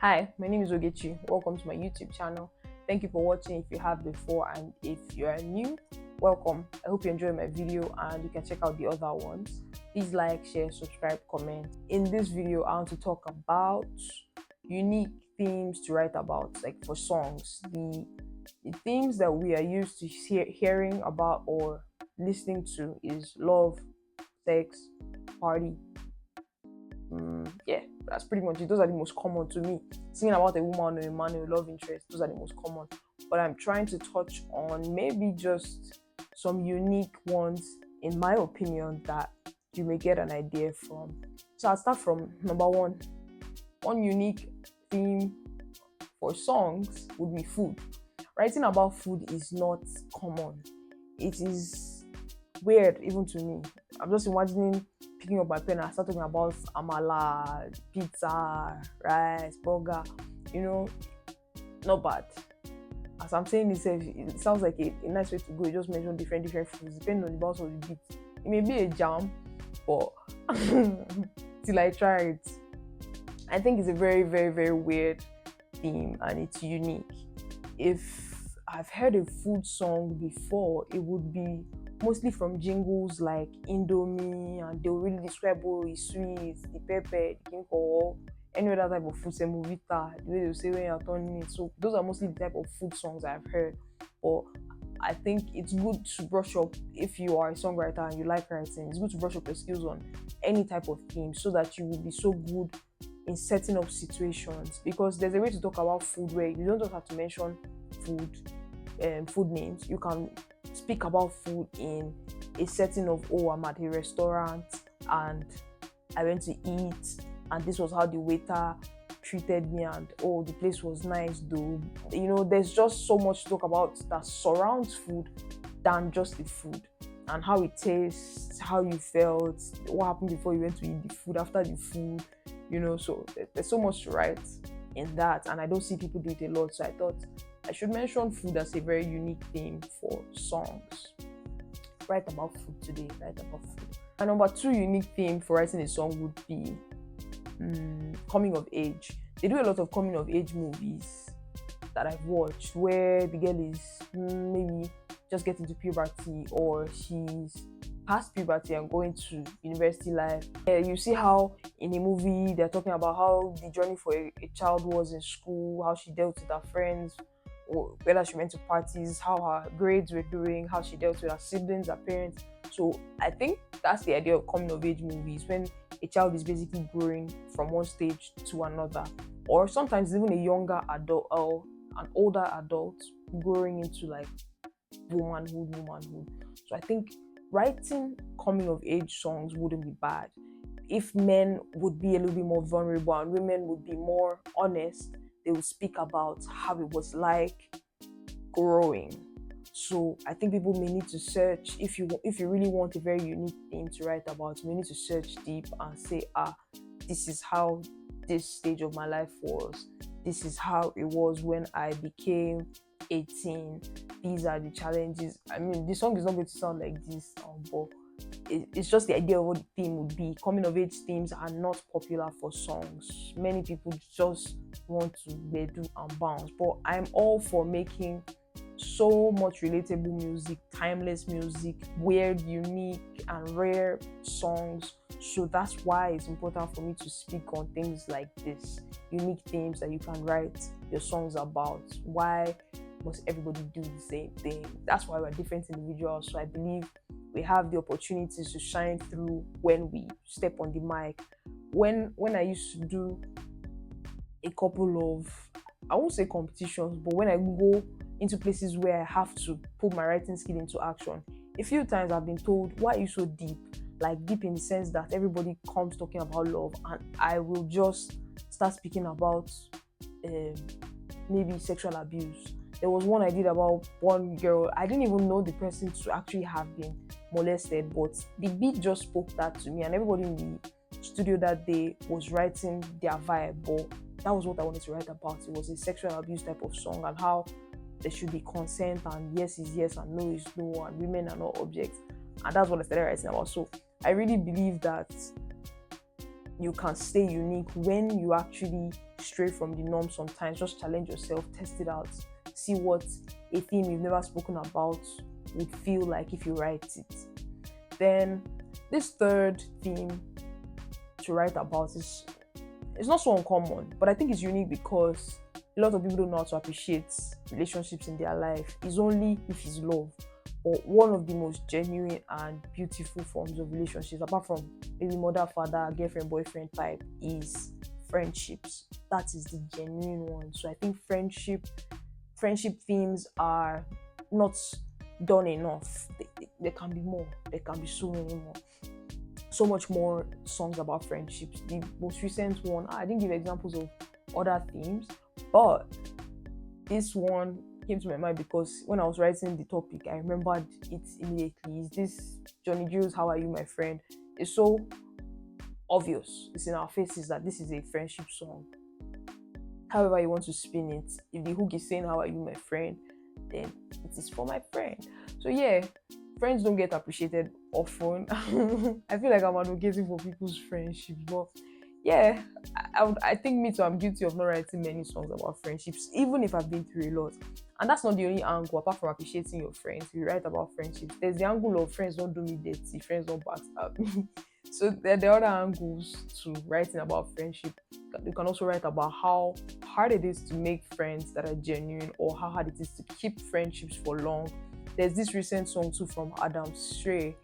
Hi, my name is Ogechi. Welcome to my YouTube channel. Thank you for watching if you have before, and if you are new, welcome. I hope you enjoy my video and you can check out the other ones. Please like, share, subscribe, comment. In this video, I want to talk about unique themes to write about, like for songs. The themes that we are used to hearing about or listening to is love, sex, party. Yeah, that's pretty much it. Those are the most common to me. Singing about a woman or a man or a love interest, those are the most common. But I'm trying to touch on maybe just some unique ones, in my opinion, that you may get an idea from. So I'll start from number one. One unique theme for songs would be food. Writing about food is not common. It is weird even to me. I'm just imagining picking up my pen and start talking about amala, pizza, rice, burger. Not bad. As I'm saying this, it sounds like a nice way to go. You just mention different foods depending on the bounce of the beat. It may be a jam, but till I try it, I think it's a very, very, very weird theme and it's unique. If I've heard a food song before, it would be mostly from jingles like Indomie, and they'll really describe it's sweet, the pepper, the kinko, any other type of food, semovita, the way they'll say when you're turning it. So those are mostly the type of food songs I've heard. But I think it's good to brush up if you are a songwriter and you like writing. It's good to brush up your skills on any type of theme so that you will be so good in setting up situations, because there's a way to talk about food where you don't just have to mention food names. You can speak about food in a setting of, I'm at a restaurant and I went to eat and this was how the waiter treated me, and the place was nice though. There's just so much to talk about that surrounds food than just the food, and how it tastes, how you felt, what happened before you went to eat the food, after the food. So there's so much to write in that, and I don't see people do it a lot, so I thought I should mention food as a very unique theme for songs. Write about food today, write about food. And number two unique theme for writing a song would be coming of age. They do a lot of coming of age movies that I've watched where the girl is maybe just getting to puberty, or she's past puberty and going to university life. You see how in a movie they're talking about how the journey for a child was in school, how she dealt with her friends, or whether she went to parties, how her grades were doing, how she dealt with her siblings, her parents. So I think that's the idea of coming of age movies, when a child is basically growing from one stage to another, or sometimes even a younger adult or an older adult growing into like womanhood. So I think writing coming of age songs wouldn't be bad if men would be a little bit more vulnerable and women would be more honest. They would speak about how it was like growing. So I think people may need to search, if you really want a very unique thing to write about, you may need to search deep and say, this is how this stage of my life was. This is how it was when I became 18. These are the challenges. I mean, the song is not going to sound like this, but it's just the idea of what the theme would be. Coming of age themes are not popular for songs. Many people just want to do and bounce, but I'm all for making so much relatable music, timeless music, weird, unique and rare songs. So that's why it's important for me to speak on things like this, unique themes that you can write your songs about. Why must everybody do the same thing? That's why we're different individuals. So I believe we have the opportunities to shine through when we step on the mic. When I used to do a couple of, I won't say competitions, but when I go into places where I have to put my writing skill into action, a few times I've been told, why are you so deep? Like deep in the sense that everybody comes talking about love and I will just start speaking about maybe sexual abuse. There was one I did about one girl. I didn't even know the person to actually have been molested, but the beat just spoke that to me, and everybody in the studio that day was writing their vibe. But that was what I wanted to write about. It was a sexual abuse type of song, and how there should be consent, and yes is yes and no is no, and women are not objects. And that's what I started writing about. So I really believe that you can stay unique when you actually stray from the norm sometimes. Just challenge yourself, test it out, see what a theme you've never spoken about would feel like if you write it. Then this third theme to write about is, it's not so uncommon, but I think it's unique because a lot of people don't know how to appreciate relationships in their life. It's only if it's love, or one of the most genuine and beautiful forms of relationships, apart from maybe mother, father, girlfriend, boyfriend type, is friendships. That is the genuine one. So I think friendship themes are not done enough. There can be more. There can be so many more. So much more songs about friendships. The most recent one, I didn't give examples of other themes, but this one came to my mind because when I was writing the topic, I remembered it immediately. Is this Johnny Drill's "How Are You, My Friend"? It's so obvious. It's in our faces that this is a friendship song. However you want to spin it, if the hook is saying "How are you, my friend," then it is for my friend. So yeah, friends don't get appreciated often. I feel like I'm advocating for people's friendships, but yeah, I think me too, I'm guilty of not writing many songs about friendships, even if I've been through a lot. And that's not the only angle, apart from appreciating your friends. If you write about friendships, there's the angle of friends don't do me dirty, friends don't backstab me. So there are the other angles to writing about friendship. You can also write about how hard it is to make friends that are genuine, or how hard it is to keep friendships for long. There's this recent song too from Adam Stray,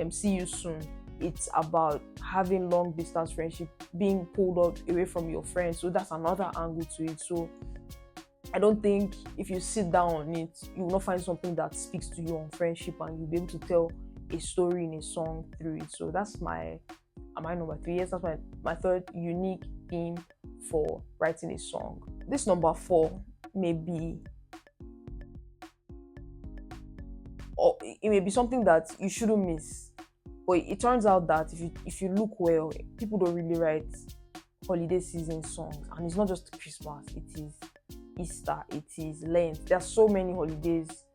"See You Soon." It's about having long distance friendship, being pulled up away from your friends. So that's another angle to it. So I don't think if you sit down on it, you will not find something that speaks to you on friendship, and you'll be able to tell a story in a song through it. So that's my number 3. Yes, that's my third unique theme for writing a song. This number 4 may be, or it may be something that you shouldn't miss. But it turns out that if you look well, people don't really write holiday season songs. And it's not just Christmas, it is Easter, it is Lent. There are so many holidays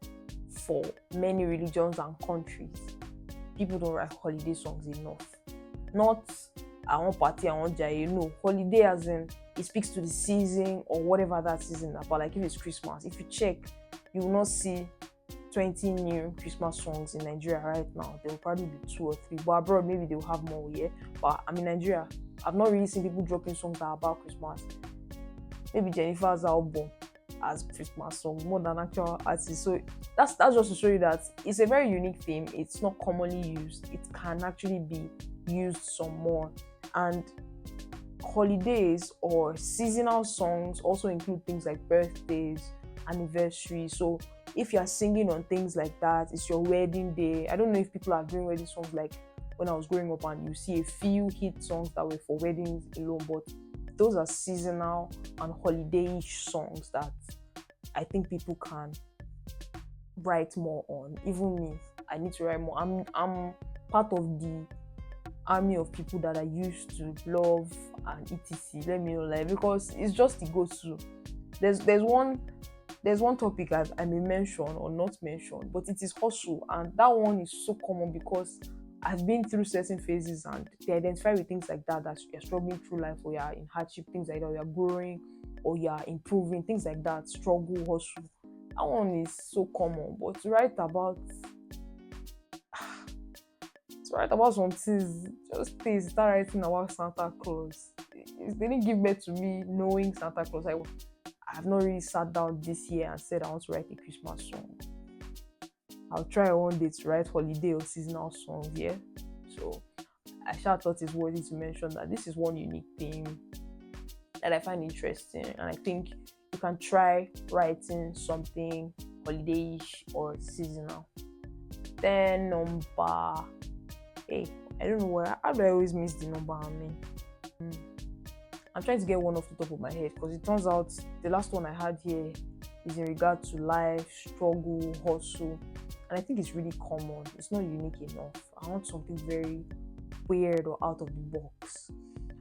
for many religions and countries. People don't write holiday songs enough. Not "I want party, I want jay." No, holiday as in it speaks to the season or whatever that season is about. Like if it's Christmas, if you check, you will not see 20 new Christmas songs in Nigeria right now. There will probably be 2 or 3, but abroad maybe they'll have more. Yeah, but I'm in Nigeria. I've not really seen people dropping songs that are about Christmas. Maybe Jennifer's album as Christmas song more than actual artists. So that's just to show you that it's a very unique theme. It's not commonly used. It can actually be used some more. And holidays or seasonal songs also include things like birthdays, anniversaries. So if you're singing on things like that, it's your wedding day. I don't know if people are doing wedding songs like when I was growing up, and you see a few hit songs that were for weddings alone, but those are seasonal and holiday-ish songs that I think people can write more on. Even me, I need to write more. I'm part of the army of people that are used to love and etc. Let me know, like, because it's just the go-to. There's one topic I may mention or not mention, but it is hustle, and that one is so common because I've been through certain phases, and they identify with things like that you're struggling through life, or you're in hardship, things like that, or you're growing, or you're improving, things like that, struggle, hustle. That one is so common. But to write about some things, just please start writing about Santa Claus. They didn't give birth to me knowing Santa Claus. I have not really sat down this year and said I want to write a Christmas song. I'll try one day to write holiday or seasonal songs, yeah? So I thought it's worthy to mention that this is one unique thing that I find interesting, and I think you can try writing something holiday-ish or seasonal. Then number 8. I don't know how do I always miss the number I'm in? I'm trying to get one off the top of my head, because it turns out the last one I had here is in regard to life, struggle, hustle, and I think it's really common. It's not unique enough. I want something very weird or out of the box.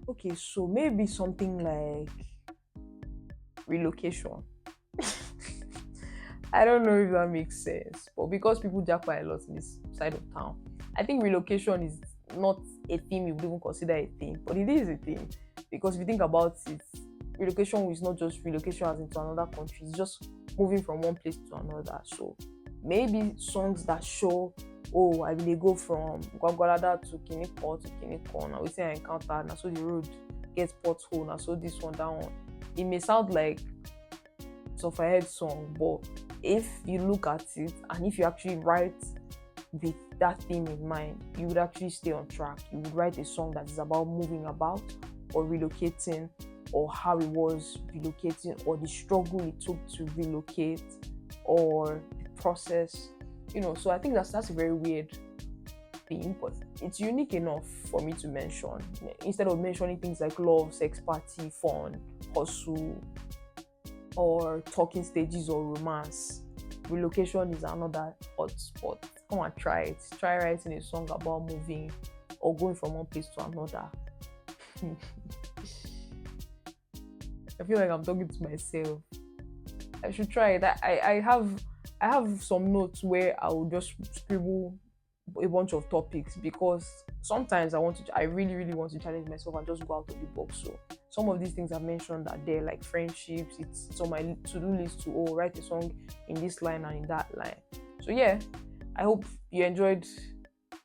Okay, so maybe something like relocation. I don't know if that makes sense, but because people jackpot a lot in this side of town, I think relocation is not a theme you would even consider a theme, but it is a theme, because if you think about it, relocation is not just relocation as into another country, it's just moving from one place to another. So maybe songs that show, oh, I will go from Gwagwalada to Kiniko to Kiniko. Now we say I encountered, now so the road gets pothole, now so this one, that one. It may sound like of a head song, but if you look at it and if you actually write with that theme in mind, you would actually stay on track. You would write a song that is about moving about or relocating, or how it was relocating, or the struggle it took to relocate, or the process, So I think that's a very weird theme, but it's unique enough for me to mention, instead of mentioning things like love, sex, party, fun, hustle, or talking stages or romance. Relocation is another hot spot. Come and try it. Try writing a song about moving or going from one place to another. I feel like I'm talking to myself. I should try it. I have some notes where I will just scribble a bunch of topics, because sometimes I really, really want to challenge myself and just go out of the box. So some of these things I've mentioned are there, like friendships. It's on my to-do list to write a song in this line and in that line. So yeah, I hope you enjoyed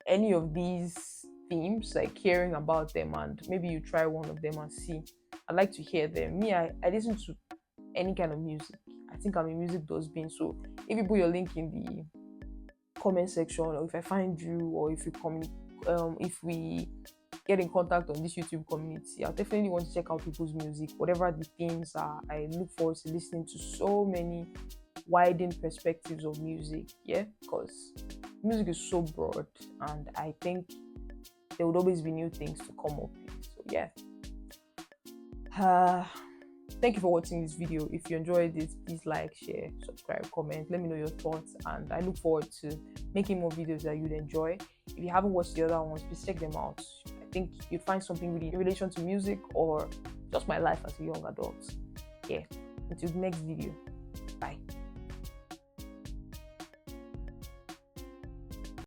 any of these themes, like hearing about them, and maybe you try one of them and see. I'd like to hear them. Me, I listen to any kind of music. I think I'm a music dustbin. So if you put your link in the comment section, or if I find you, or if we get in contact on this YouTube community, I definitely want to check out people's music, whatever the themes are. I look forward to listening to so many widened perspectives of music, because music is so broad, and I think there would always be new things to come up with. So thank you for watching this video. If you enjoyed it, please like, share, subscribe, comment. Let me know your thoughts, and I look forward to making more videos that you'd enjoy. If you haven't watched the other ones, please check them out. I think you'd find something really in relation to music or just my life as a young adult. Until the next video, bye.